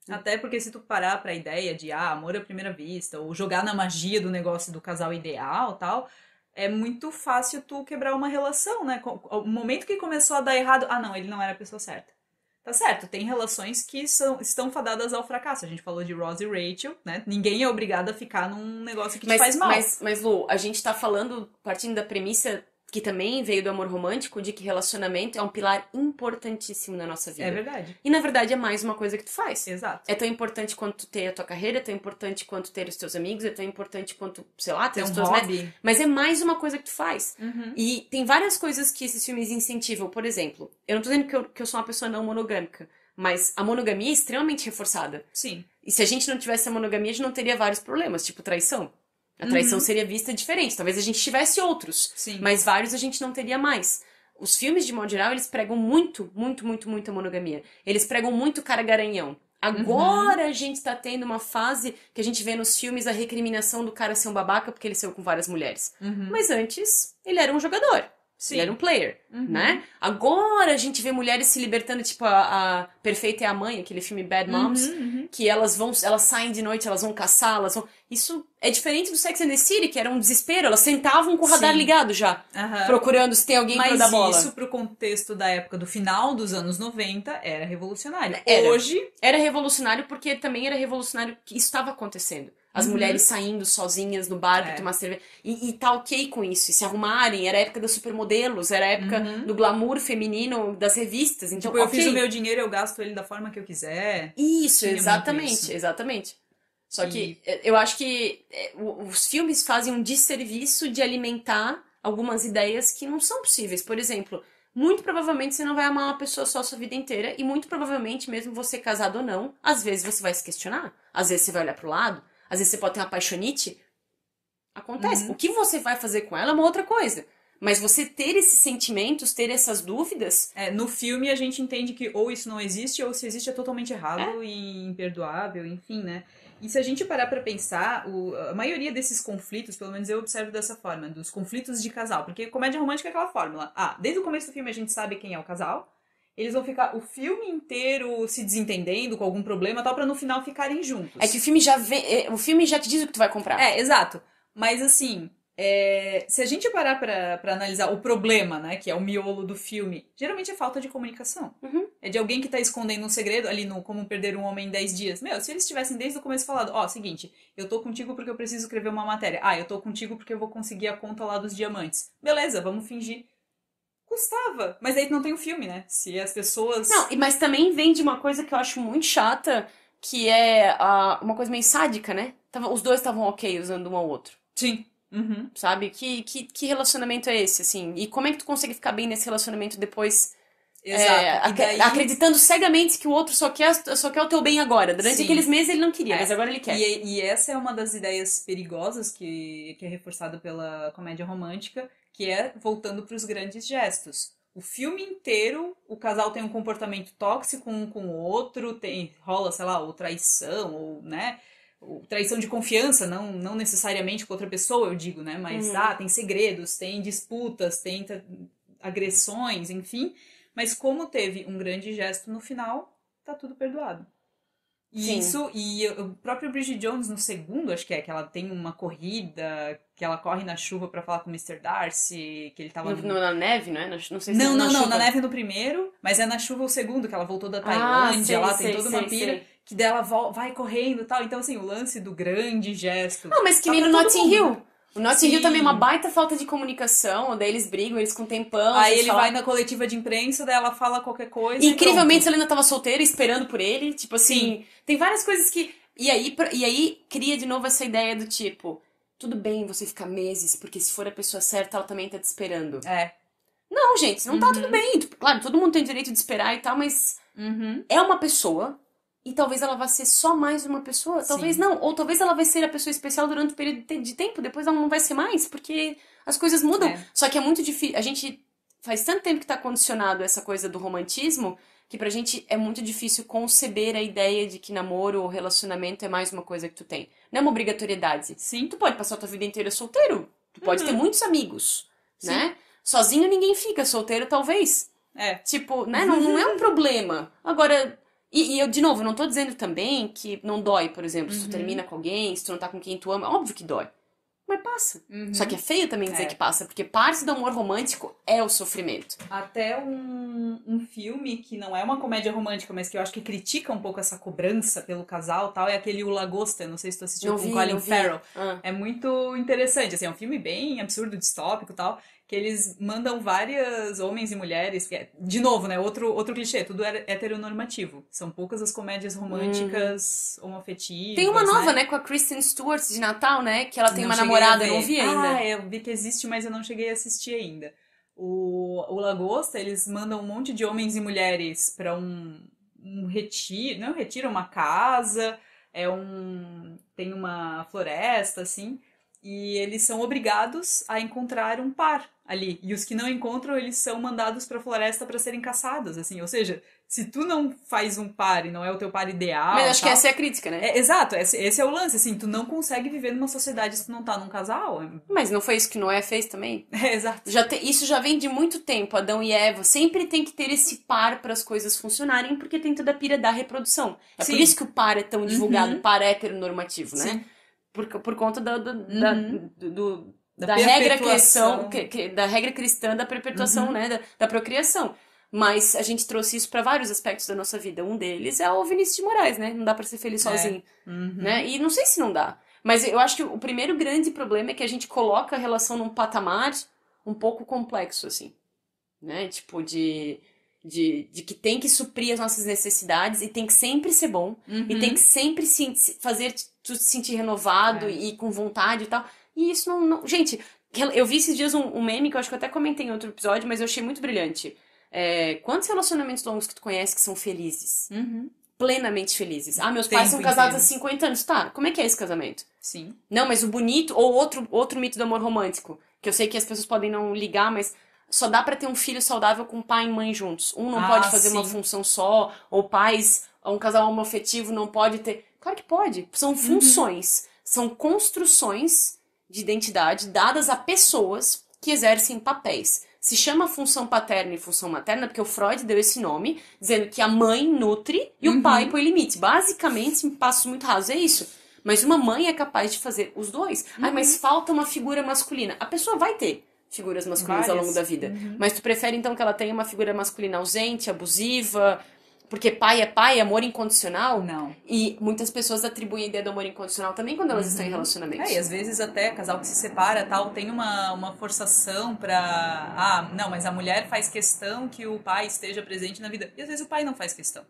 Até porque se tu parar pra ideia de, amor à primeira vista, ou jogar na magia do negócio do casal ideal, tal, é muito fácil tu quebrar uma relação, né? O momento que começou a dar errado, não, ele não era a pessoa certa. Tá certo, tem relações que estão fadadas ao fracasso. A gente falou de Ross e Rachel, né? Ninguém é obrigado a ficar num negócio que te faz mal. Mas, Lu, a gente tá falando, partindo da premissa que também veio do amor romântico, de que relacionamento é um pilar importantíssimo na nossa vida. É verdade. E na verdade é mais uma coisa que tu faz. Exato. É tão importante quanto ter a tua carreira, é tão importante quanto ter os teus amigos, é tão importante quanto, sei lá, ter os teus hobby. Mas é mais uma coisa que tu faz. Uhum. E tem várias coisas que esses filmes incentivam. Por exemplo, eu não tô dizendo que eu sou uma pessoa não monogâmica, mas a monogamia é extremamente reforçada. Sim. E se a gente não tivesse a monogamia, a gente não teria vários problemas, tipo traição. A traição seria vista diferente. Talvez a gente tivesse outros. Sim. Mas vários a gente não teria mais. Os filmes, de modo geral, eles pregam muito, muito, muito, muito a monogamia. Eles pregam muito cara garanhão. Agora a gente tá tendo uma fase que a gente vê nos filmes a recriminação do cara ser um babaca porque ele saiu com várias mulheres. Mas antes, ele era um jogador. Sim. Ele era um player, né? Agora a gente vê mulheres se libertando, tipo a Perfeita é a Mãe, aquele filme Bad Moms, que elas saem de noite, elas vão caçar, Isso é diferente do Sex and the City, que era um desespero. Elas sentavam com o radar ligado já, procurando se tem alguém pra dar bola. Mas isso, pro contexto da época do final dos anos 90, era revolucionário. Hoje... Era revolucionário porque também era revolucionário que isso estava acontecendo. As mulheres saindo sozinhas no bar pra tomar cerveja. E tá ok com isso. E se arrumarem. Era a época das supermodelos. Era a época do glamour feminino das revistas. Então, eu fiz o meu dinheiro, eu gasto ele da forma que eu quiser. Isso, exatamente. Só que eu acho que os filmes fazem um desserviço de alimentar algumas ideias que não são possíveis. Por exemplo, muito provavelmente você não vai amar uma pessoa só a sua vida inteira. E muito provavelmente, mesmo você casado ou não, às vezes você vai se questionar. Às vezes você vai olhar pro lado. Às vezes você pode ter uma paixonite. Acontece. O que você vai fazer com ela é uma outra coisa. Mas você ter esses sentimentos, ter essas dúvidas... no filme a gente entende que ou isso não existe, ou se existe é totalmente errado e imperdoável, enfim, né? E se a gente parar pra pensar, a maioria desses conflitos, pelo menos eu observo dessa forma, dos conflitos de casal. Porque comédia romântica é aquela fórmula. Desde o começo do filme a gente sabe quem é o casal. Eles vão ficar o filme inteiro se desentendendo com algum problema tal, pra no final ficarem juntos. É que o filme já te diz o que tu vai comprar. Exato. Mas assim, se a gente parar pra analisar o problema, né, que é o miolo do filme, geralmente é falta de comunicação. É de alguém que tá escondendo um segredo ali no Como Perder um Homem em 10 Dias. Se eles tivessem desde o começo falado, seguinte, eu tô contigo porque eu preciso escrever uma matéria. Eu tô contigo porque eu vou conseguir a conta lá dos diamantes. Beleza, vamos fingir. Custava. Mas aí não tem o filme, né? Se as pessoas... Não, mas também vem de uma coisa que eu acho muito chata, que é uma coisa meio sádica, né? Os dois estavam ok usando um ao outro. Sim. Sabe? Que relacionamento é esse, assim? E como é que tu consegue ficar bem nesse relacionamento depois... Exato. Acreditando cegamente que o outro só quer o teu bem agora. Durante aqueles meses ele não queria, mas agora ele quer. E essa é uma das ideias perigosas que é reforçada pela comédia romântica, que é voltando para os grandes gestos. O filme inteiro, o casal tem um comportamento tóxico um com o outro, rola, sei lá, ou traição, ou, né, traição de confiança, não necessariamente com outra pessoa, eu digo, né, mas tem segredos, tem disputas, tem agressões, enfim, mas como teve um grande gesto no final, tá tudo perdoado. E Sim. isso, e o próprio Bridget Jones no segundo, acho que ela tem uma corrida, que ela corre na chuva pra falar com o Mister Darcy, que ele tava Na neve, não é? Não sei se é Não, na não, não, na chuva. neve no primeiro, mas é na chuva o segundo, que ela voltou da Ah, Tailândia, sei, lá tem sei, toda uma sei, pira, sei. que dela vai correndo e tal. Então, assim, o lance do grande gesto Ah, mas que tá nem pra no todo Notting mundo, né? Hill. O Notting Hill também é uma Sim. baita falta de comunicação, daí eles brigam, eles com um tempão, às Aí vezes ele vai falar. na coletiva de imprensa, daí ela fala qualquer E, coisa e incrivelmente, pronto. Selena tava solteira, esperando por ele. Tipo Sim, assim, tem várias coisas que. E aí cria de novo essa ideia do tipo, tudo bem você ficar meses, porque se for a pessoa certa, ela também tá te esperando. é. Não, gente, não tá tudo Uhum, bem. Claro, todo mundo tem direito de esperar e tal, mas uhum, é uma pessoa e talvez ela vá ser só mais uma pessoa, talvez sim, não, ou talvez ela vai ser a pessoa especial durante um período de tempo, depois ela não vai ser mais, porque as coisas mudam. é. Só que é muito difícil, a gente faz tanto tempo que tá condicionado essa coisa do romantismo, que pra gente é muito difícil conceber a ideia de que namoro ou relacionamento é mais uma coisa que tu tem. Não é uma obrigatoriedade. Sim, Tu pode passar a tua vida inteira solteiro, tu pode ter uhum, muitos amigos, sim, né? Sozinho ninguém fica, solteiro talvez. é. Tipo, né? Não, não é um problema. Agora, e eu, de novo, não tô dizendo também que não dói, por exemplo, se tu termina Uhum, com alguém, se tu não tá com quem tu ama, óbvio que dói. Mas passa. Só que é uhum, feio também dizer que é. passa, porque parte do amor romântico é o sofrimento. Até um filme que não é uma comédia romântica, mas que eu acho que critica um pouco essa cobrança pelo casal e tal, é aquele O Lagosta, não sei se tu assistiu Não com vi, Colin não vi. Farrell. Ah. É muito interessante, assim, é um filme bem absurdo, distópico e tal, que eles mandam várias homens e mulheres, que é, de novo, né, outro clichê, tudo é heteronormativo. São poucas as comédias Uhum. românticas Tem uma homoafetivas, nova, né? né, com a Kristen Stewart de Natal, né? Que ela tem Não uma cheguei a namorada, eu não ver. vi Ah, ainda. eu vi que existe, mas eu não cheguei a assistir ainda. O Lagosta, eles mandam um monte de homens e mulheres para um retiro, não é um retiro, é uma casa, tem uma floresta assim, e eles são obrigados a encontrar um par ali. E os que não encontram, eles são mandados para a floresta para serem caçados, assim. Ou seja, se tu não faz um par e não é o teu par Mas ideal, acho que tal, essa é a crítica, né? exato, esse é o lance, assim, tu não consegue viver numa sociedade se tu não tá num casal. Mas não foi isso que Noé fez também? Exato. Isso já vem de muito tempo. Adão e Eva sempre tem que ter esse par para as coisas funcionarem, porque tem toda a pira da reprodução. É por isso Sim. que o par é tão divulgado, Uhum. par heteronormativo, né? Sim. Por conta Uhum. Da da regra criação, perpetuação. da regra cristã da perpetuação, Uhum. né? Da procriação. Mas a gente trouxe isso para vários aspectos da nossa vida. Um deles é o Vinícius de Moraes, né? Não dá para ser feliz É. sozinho, né? Uhum. E não sei se não dá. Mas eu acho que o primeiro grande problema é que a gente coloca a relação num patamar um pouco complexo, assim, né? Tipo, de que tem que suprir as nossas necessidades e tem que sempre ser bom e tem que Uhum. sempre fazer tu se sentir renovado É. e com vontade e tal. E isso não. Gente, eu vi esses dias um meme que eu acho que eu até comentei em outro episódio, mas eu achei muito brilhante. Quantos relacionamentos longos que tu conhece que são felizes? Uhum. Plenamente felizes. Ah, meus pais são Tempo casados há inteiro. 50 anos. Tá, como é que é esse casamento? Sim. Não, mas o bonito, ou outro mito do amor romântico, que eu sei que as pessoas podem não ligar, mas só dá pra ter um filho saudável com pai e mãe juntos. Um não pode Ah, fazer uma sim. função só, ou pais, ou um casal homoafetivo não pode ter. Claro que pode. São Uhum. funções, são construções de identidade dadas a pessoas que exercem papéis. Se chama função paterna e função materna porque o Freud deu esse nome, dizendo que a mãe nutre e o pai Uhum. põe limite. Basicamente, em passos muito rasos, é isso. Mas uma mãe é capaz de fazer os dois. Ai, mas Uhum. falta uma figura masculina. A pessoa vai ter figuras masculinas ao longo da Várias. vida. Uhum. Mas tu prefere então que ela tenha uma figura masculina ausente, abusiva, porque pai, amor incondicional? Não. E muitas pessoas atribuem a ideia do amor incondicional também quando elas estão em Uhum. E relacionamentos. às vezes até casal que se separa tal tem uma forçação pra. Ah, não, mas a mulher faz questão que o pai esteja presente na vida. E às vezes o pai não faz questão.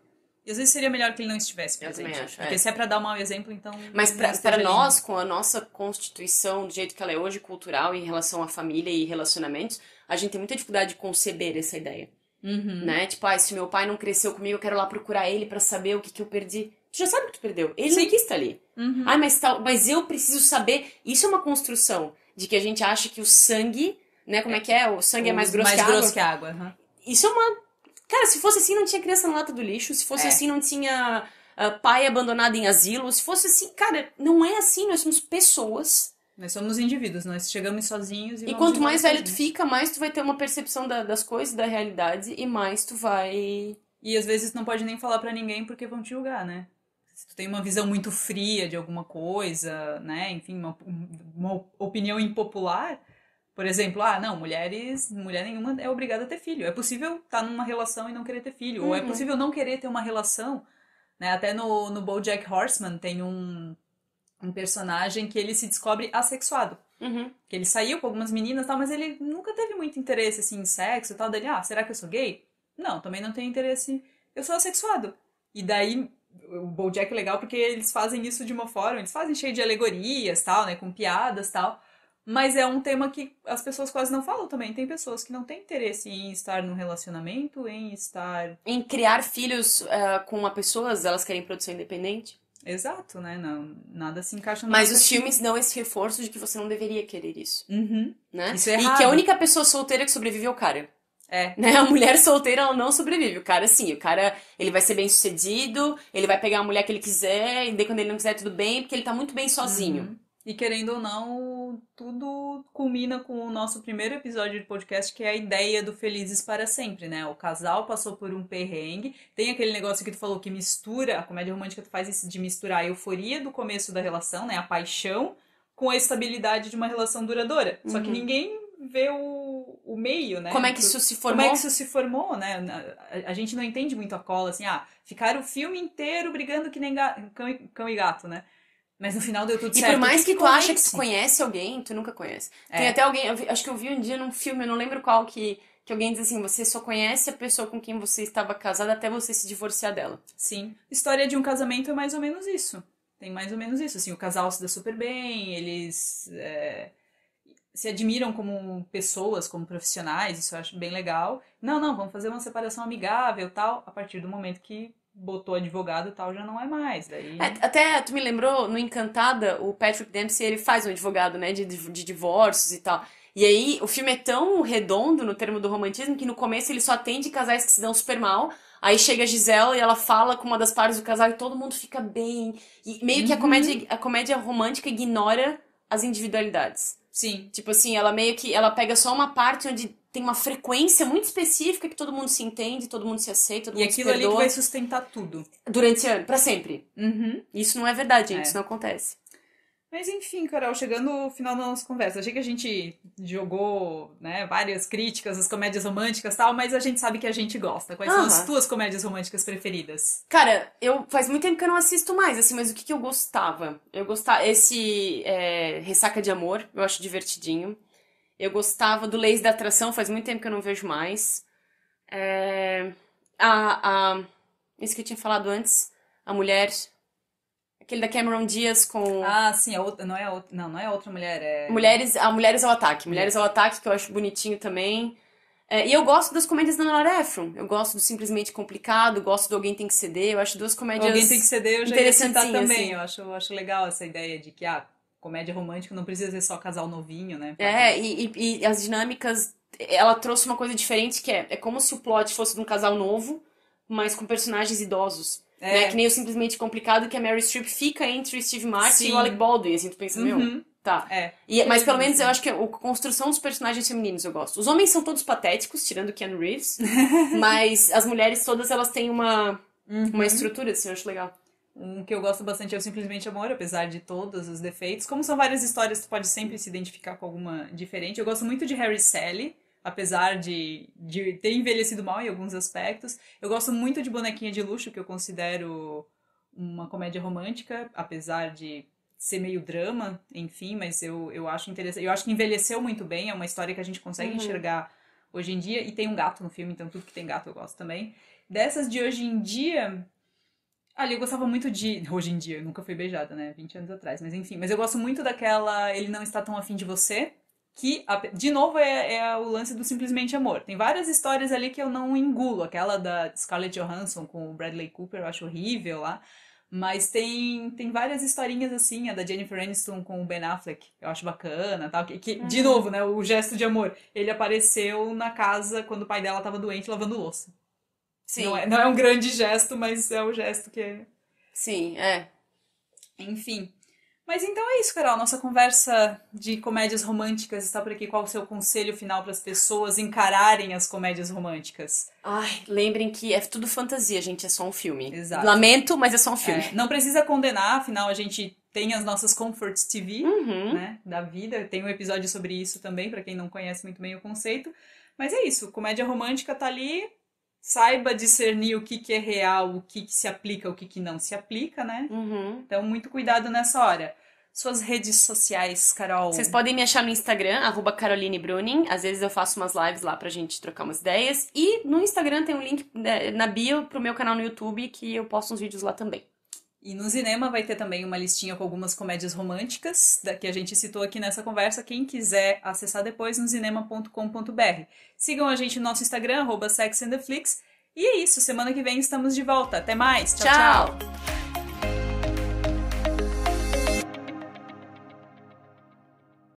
E às vezes seria melhor que ele não estivesse Eu também presente. acho, Porque se é pra dar um mau exemplo, então Mas não para esteja ali, né? nós, com a nossa constituição, do jeito que ela é hoje, cultural, em relação à família e relacionamentos, a gente tem muita dificuldade de conceber essa ideia. Uhum. Né? Tipo, se meu pai não cresceu comigo, eu quero lá procurar ele pra saber o que eu perdi. Tu já sabe o que tu perdeu. Ele não Sim. quis estar ali. Uhum. Mas eu preciso saber. Isso é uma construção de que a gente acha que o sangue, né? Como é que é? O sangue é mais grosso que Mais a grosso água. que a água. Uhum. Isso é uma. Cara, se fosse assim, não tinha criança na lata do lixo. Se fosse É. assim, não tinha pai abandonado em asilo. Se fosse assim, cara, não é assim. Nós somos pessoas. Nós somos indivíduos, nós chegamos sozinhos e E vamos quanto embora mais velho tu sozinhos. fica, mais tu vai ter uma percepção das coisas, da realidade, e mais tu vai. E às vezes não pode nem falar pra ninguém porque vão te julgar, né? se tu tem uma visão muito fria de alguma coisa, né? Enfim, uma opinião impopular. Por exemplo, não, mulher nenhuma é obrigada a ter filho. É possível estar numa relação e não querer ter filho. Ou é possível não querer ter uma relação, né? Até no BoJack Horseman tem um personagem que ele se descobre assexuado. Que ele saiu com algumas meninas e tal, mas ele nunca teve muito interesse, assim, em sexo e tal. Dele, será que eu sou gay? Não, também não tenho interesse. Eu sou assexuado. E daí, o BoJack é legal porque eles fazem isso de uma forma, eles fazem cheio de alegorias, tal, né, com piadas, tal. Mas é um tema que as pessoas quase não falam também. Tem pessoas que não têm interesse em estar num relacionamento, em estar... Em criar filhos com uma pessoa, elas querem produção independente. Exato, né? Não, nada se encaixa no Mas os filmes dão esse reforço de que você não deveria querer isso. Né? Isso é errado. E que a única pessoa solteira que sobrevive é o cara. Né? A mulher solteira, ela não sobrevive. O cara, sim, ele vai ser bem sucedido, ele vai pegar a mulher que ele quiser, e daí quando ele não quiser, tudo bem, porque ele tá muito bem sozinho. E querendo ou não, tudo culmina com o nosso primeiro episódio de podcast, que é a ideia do Felizes para Sempre, né? O casal passou por um perrengue, tem aquele negócio que tu falou que mistura, a comédia romântica tu faz isso de misturar a euforia do começo da relação, né? A paixão, com a estabilidade de uma relação duradoura. Só que ninguém vê o meio, né? Como é que isso se formou? Como é que isso se formou, né? A gente não entende muito a cola, assim, ficaram o filme inteiro brigando que nem cão e gato, né? Mas no final deu tudo certo. E por mais que tu acha que tu conhece alguém, tu nunca conhece. Tem até alguém, acho que eu vi um dia num filme, eu não lembro qual, que alguém diz assim, você só conhece a pessoa com quem você estava casada até você se divorciar dela. Sim. História de um casamento é mais ou menos isso. Tem mais ou menos isso, assim, o casal se dá super bem, eles se admiram como pessoas, como profissionais, isso eu acho bem legal. Não, vamos fazer uma separação amigável, tal, a partir do momento que botou advogado e tal, já não é mais. Daí... até tu me lembrou, no Encantada, o Patrick Dempsey, ele faz um advogado, né, de divórcios e tal. E aí, o filme é tão redondo no termo do romantismo que no começo ele só atende casais que se dão super mal. Aí chega a Gisele e ela fala com uma das partes do casal e todo mundo fica bem. E meio que a comédia romântica ignora as individualidades. Sim. Tipo assim, ela pega só uma parte onde tem uma frequência muito específica que todo mundo se entende, todo mundo se aceita, todo mundo se perdoa. E aquilo ali que vai sustentar tudo. Durante anos, pra sempre. Isso não é verdade, gente, isso não acontece. Mas enfim, Carol, chegando ao final da nossa conversa, achei que a gente jogou, né, várias críticas às comédias românticas e tal, mas a gente sabe que a gente gosta. Quais são as tuas comédias românticas preferidas? Cara, faz muito tempo que eu não assisto mais, assim, mas o que eu gostava? Eu gostava, Ressaca de Amor, eu acho divertidinho. Eu gostava do Leis da Atração, faz muito tempo que eu não vejo mais. Isso que eu tinha falado antes, a mulher... Aquele da Cameron Diaz com... sim, não é a outra mulher, Mulheres ao Ataque. Mulheres ao Ataque, que eu acho bonitinho também. E eu gosto das comédias da Nora Ephron. Eu gosto do Simplesmente Complicado, gosto do Alguém Tem Que Ceder. Eu acho duas comédias Alguém Tem Que Ceder, eu já ia citar também. Assim. Eu acho legal essa ideia de que, comédia romântica não precisa ser só casal novinho, né? E as dinâmicas... Ela trouxe uma coisa diferente, que é como se o plot fosse de um casal novo, mas com personagens idosos. Né? Que nem o Simplesmente Complicado, que a Meryl Streep fica entre o Steve Martin e o Alec Baldwin, assim, tu pensa, tá. Mas pelo menos eu acho que a construção dos personagens femininos eu gosto. Os homens são todos patéticos, tirando o Keanu Reeves, mas as mulheres todas, elas têm uma estrutura, assim, eu acho legal. Um que eu gosto bastante é o Simplesmente Amor, apesar de todos os defeitos. Como são várias histórias, tu pode sempre se identificar com alguma diferente. Eu gosto muito de Harry e Sally, apesar de ter envelhecido mal em alguns aspectos. Eu gosto muito de Bonequinha de Luxo, que eu considero uma comédia romântica, apesar de ser meio drama, enfim, mas eu acho interessante. Eu acho que envelheceu muito bem, é uma história que a gente consegue enxergar hoje em dia, e tem um gato no filme, então tudo que tem gato eu gosto também. Dessas de hoje em dia... Ali, eu gostava muito de... Hoje em dia, eu nunca fui beijada, né? 20 anos atrás, mas enfim. Mas eu gosto muito daquela Ele Não Está Tão Afim de Você, que, de novo, é o lance do Simplesmente Amor. Tem várias histórias ali que eu não engulo. Aquela da Scarlett Johansson com o Bradley Cooper, eu acho horrível lá. Mas tem várias historinhas assim, a da Jennifer Aniston com o Ben Affleck, eu acho bacana, tal. De novo, né, o gesto de amor. Ele apareceu na casa quando o pai dela tava doente lavando louça. Sim. Não é um grande gesto, mas é o gesto que... Sim, Enfim. Mas então é isso, Carol. Nossa conversa de comédias românticas está por aqui. Qual o seu conselho final para as pessoas encararem as comédias românticas? Ai, lembrem que é tudo fantasia, gente, é só um filme. Exato. Lamento, mas é só um filme. Não precisa condenar, afinal a gente tem as nossas Comfort TV, né, da vida. Tem um episódio sobre isso também, para quem não conhece muito bem o conceito. Mas é isso, comédia romântica tá ali. Saiba discernir o que é real, o que se aplica, o que não se aplica, né? Então, muito cuidado nessa hora. Suas redes sociais, Carol. Vocês podem me achar no Instagram, @CarolineBruning. Às vezes eu faço umas lives lá pra gente trocar umas ideias. E no Instagram tem um link na bio pro meu canal no YouTube, que eu posto uns vídeos lá também. E no cinema vai ter também uma listinha com algumas comédias românticas que a gente citou aqui nessa conversa. Quem quiser acessar depois no cinema.com.br. Sigam a gente no nosso Instagram, @sexandtheflix. E é isso, semana que vem estamos de volta. Até mais. Tchau, tchau.